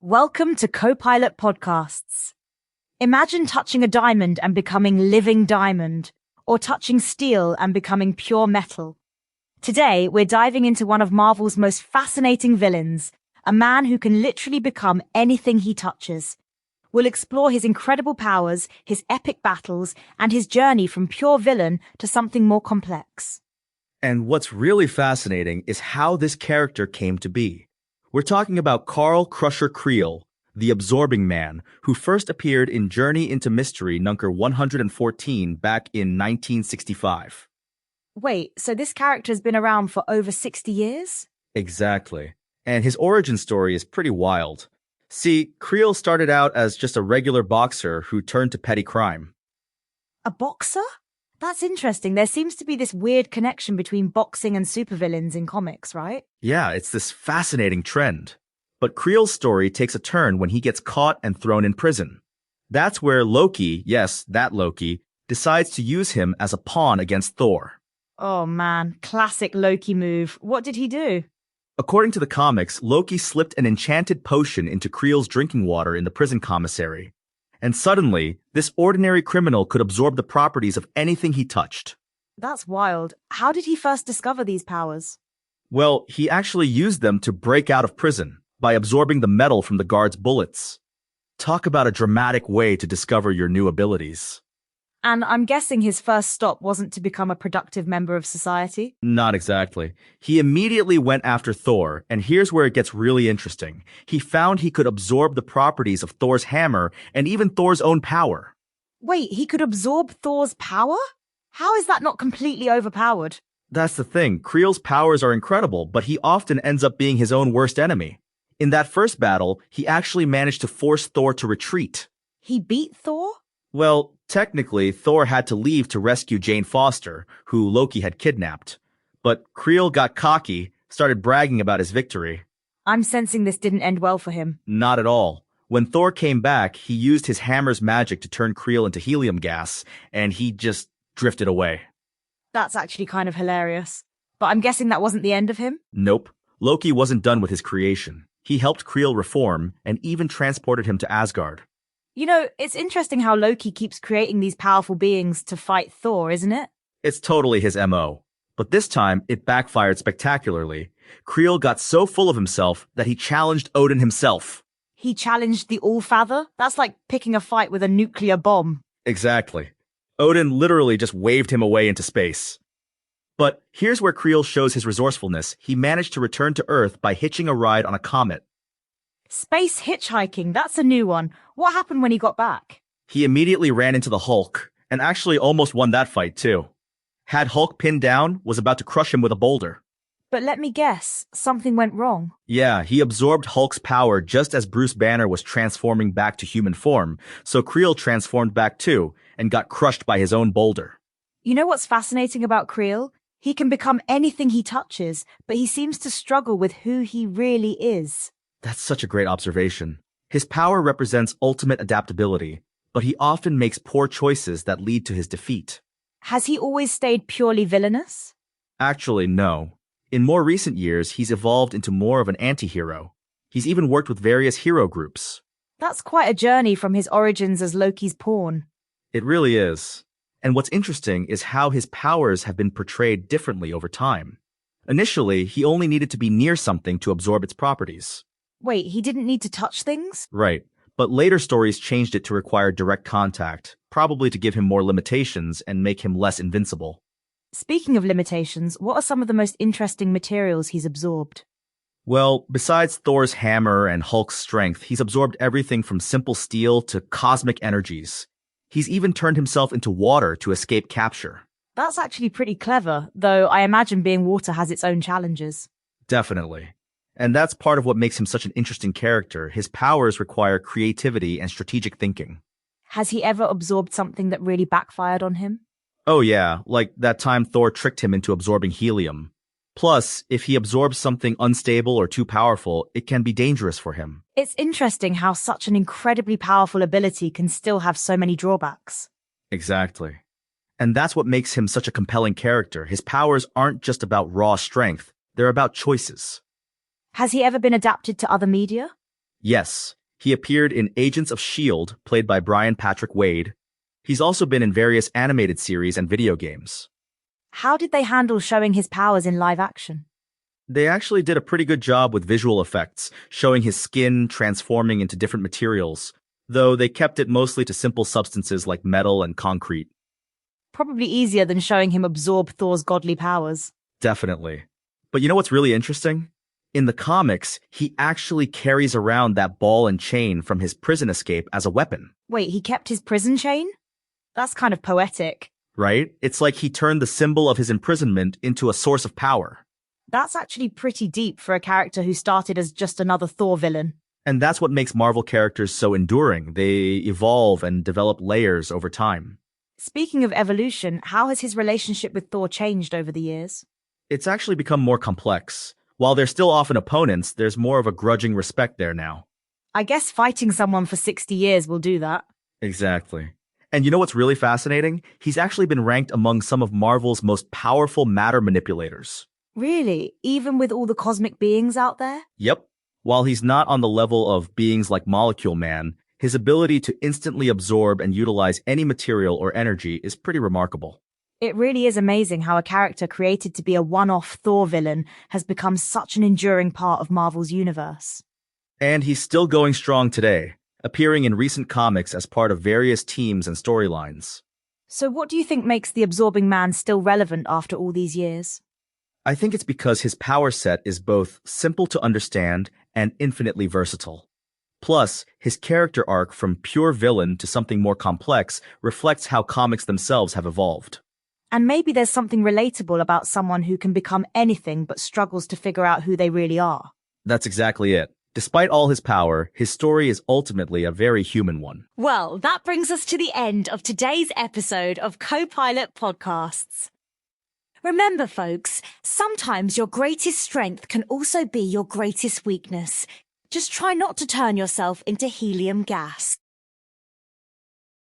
Welcome to Copilot Podcasts. Imagine touching a diamond and becoming living diamond, or touching steel and becoming pure metal. Today, we're diving into one of Marvel's most fascinating villains, a man who can literally become anything he touches. We'll explore his incredible powers, his epic battles, and his journey from pure villain to something more complex. And what's really fascinating is how this character came to be. We're talking about Karl Crusher Creel, the Absorbing Man, who first appeared in Journey into Mystery Number 114 back in 1965. Wait, so this character's been around for over 60 years? Exactly. And his origin story is pretty wild. See, Creel started out as just a regular boxer who turned to petty crime. A boxer? That's interesting. There seems to be this weird connection between boxing and supervillains in comics, right? Yeah, it's this fascinating trend. But Creel's story takes a turn when he gets caught and thrown in prison. That's where Loki, yes, that Loki, decides to use him as a pawn against Thor. Oh man, classic Loki move. What did he do? According to the comics, Loki slipped an enchanted potion into Creel's drinking water in the prison commissary. And suddenly, this ordinary criminal could absorb the properties of anything he touched. That's wild. How did he first discover these powers? Well, he actually used them to break out of prison by absorbing the metal from the guards' bullets. Talk about a dramatic way to discover your new abilities. And I'm guessing his first stop wasn't to become a productive member of society? Not exactly. He immediately went after Thor, and here's where it gets really interesting. He found he could absorb the properties of Thor's hammer and even Thor's own power. Wait, he could absorb Thor's power? How is that not completely overpowered? That's the thing. Creel's powers are incredible, but he often ends up being his own worst enemy. In that first battle, he actually managed to force Thor to retreat. He beat Thor? Well, technically, Thor had to leave to rescue Jane Foster, who Loki had kidnapped. But Creel got cocky, started bragging about his victory. I'm sensing this didn't end well for him. Not at all. When Thor came back, he used his hammer's magic to turn Creel into helium gas, and he just drifted away. That's actually kind of hilarious. But I'm guessing that wasn't the end of him? Nope. Loki wasn't done with his creation. He helped Creel reform and even transported him to Asgard. You know, it's interesting how Loki keeps creating these powerful beings to fight Thor, isn't it? It's totally his MO. But this time, it backfired spectacularly. Creel got so full of himself that he challenged Odin himself. He challenged the Allfather? That's like picking a fight with a nuclear bomb. Exactly. Odin literally just waved him away into space. But here's where Creel shows his resourcefulness. He managed to return to Earth by hitching a ride on a comet. Space hitchhiking, that's a new one. What happened when he got back? He immediately ran into the Hulk, and actually almost won that fight too. Had Hulk pinned down, was about to crush him with a boulder. But let me guess, something went wrong. Yeah, he absorbed Hulk's power just as Bruce Banner was transforming back to human form, so Creel transformed back too, and got crushed by his own boulder. You know what's fascinating about Creel? He can become anything he touches, but he seems to struggle with who he really is. That's such a great observation. His power represents ultimate adaptability, but he often makes poor choices that lead to his defeat. Has he always stayed purely villainous? Actually, no. In more recent years, he's evolved into more of an anti-hero. He's even worked with various hero groups. That's quite a journey from his origins as Loki's pawn. It really is. And what's interesting is how his powers have been portrayed differently over time. Initially, he only needed to be near something to absorb its properties. Wait, he didn't need to touch things? Right. But later stories changed it to require direct contact, probably to give him more limitations and make him less invincible. Speaking of limitations, what are some of the most interesting materials he's absorbed? Well, besides Thor's hammer and Hulk's strength, he's absorbed everything from simple steel to cosmic energies. He's even turned himself into water to escape capture. That's actually pretty clever, though I imagine being water has its own challenges. Definitely. And that's part of what makes him such an interesting character. His powers require creativity and strategic thinking. Has he ever absorbed something that really backfired on him? Oh yeah, like that time Thor tricked him into absorbing helium. Plus, if he absorbs something unstable or too powerful, it can be dangerous for him. It's interesting how such an incredibly powerful ability can still have so many drawbacks. Exactly. And that's what makes him such a compelling character. His powers aren't just about raw strength, they're about choices. Has he ever been adapted to other media? Yes, he appeared in Agents of S.H.I.E.L.D., played by Brian Patrick Wade. He's also been in various animated series and video games. How did they handle showing his powers in live action? They actually did a pretty good job with visual effects, showing his skin transforming into different materials, though they kept it mostly to simple substances like metal and concrete. Probably easier than showing him absorb Thor's godly powers. Definitely. But you know what's really interesting? In the comics, he actually carries around that ball and chain from his prison escape as a weapon. Wait, he kept his prison chain? That's kind of poetic. Right? It's like he turned the symbol of his imprisonment into a source of power. That's actually pretty deep for a character who started as just another Thor villain. And that's what makes Marvel characters so enduring. They evolve and develop layers over time. Speaking of evolution, how has his relationship with Thor changed over the years? It's actually become more complex. While they're still often opponents, there's more of a grudging respect there now. I guess fighting someone for 60 years will do that. Exactly. And you know what's really fascinating? He's actually been ranked among some of Marvel's most powerful matter manipulators. Really? Even with all the cosmic beings out there? Yep. While he's not on the level of beings like Molecule Man, his ability to instantly absorb and utilize any material or energy is pretty remarkable. It really is amazing how a character created to be a one-off Thor villain has become such an enduring part of Marvel's universe. And he's still going strong today, appearing in recent comics as part of various teams and storylines. So what do you think makes the Absorbing Man still relevant after all these years? I think it's because his power set is both simple to understand and infinitely versatile. Plus, his character arc from pure villain to something more complex reflects how comics themselves have evolved. And maybe there's something relatable about someone who can become anything but struggles to figure out who they really are. That's exactly it. Despite all his power, his story is ultimately a very human one. Well, that brings us to the end of today's episode of Co-Pilot Podcasts. Remember, folks, sometimes your greatest strength can also be your greatest weakness. Just try not to turn yourself into helium gas.